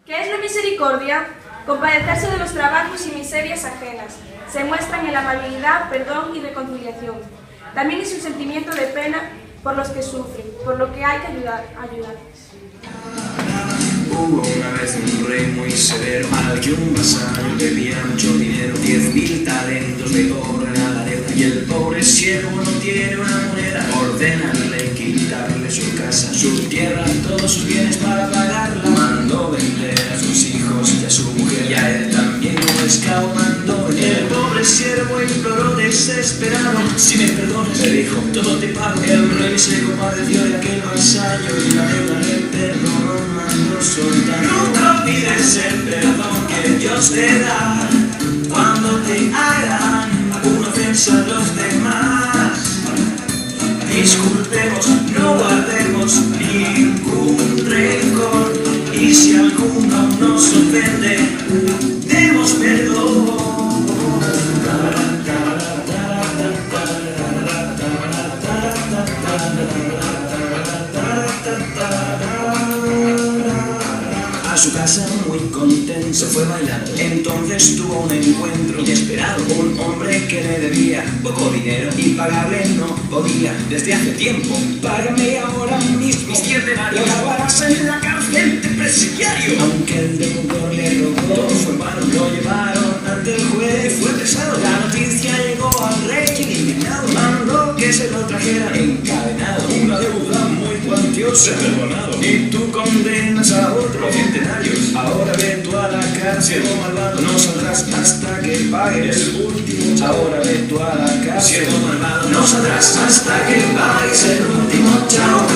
¿Qué es la misericordia? Compadecerse de los trabajos y miserias ajenas. Se muestra en la amabilidad, perdón y reconciliación. También es un sentimiento de pena por los que sufren, por lo que hay que ayudarles. Hubo una vez un rey muy severo al que un vasallo debía mucho dinero, 10.000 talentos de oro en la deuda, y el pobre siervo no tiene una moneda. Ordenarle quitarle su casa, su tierra, todos sus bienes para pagarla. Mandó vender a sus hijos y a su mujer, y a él también como esclavo mandó vender. El pobre siervo imploró desesperado: si me perdonas, le dijo, todo te pago. El rey se compadeció de aquel vasallo y la deuda le perdonó, mandó soltar. Nunca olvides el perdón que Dios te da cuando te hagan una ofensa a los demás. Disculpemos, no guardemos ningún rencor, y si alguno nos ofende, demos perdón. A su casa muy contento se fue bailando. Entonces tuvo un encuentro inesperado. Un hombre que le debía poco dinero y pagarle no podía desde hace tiempo. Págame ahora mismo mis 10 denarios, o acabarás en la cárcel de presidiario. Aunque el deudor le rogó, todo fue en vano. Lo llevaron ante el juez y fue pesado. La noticia llegó al rey indignado, mandó que se lo trajera encadenado. Una deuda muy cuantiosa, perdonado, y tú condenas a otro 100 denarios. Ahora ve tú a la cárcel, siervo malvado, no saldrás hasta que pagues el último. Ahora ve tú a la cárcel, siervo malvado, no saldrás hasta que pagues el último. Chao.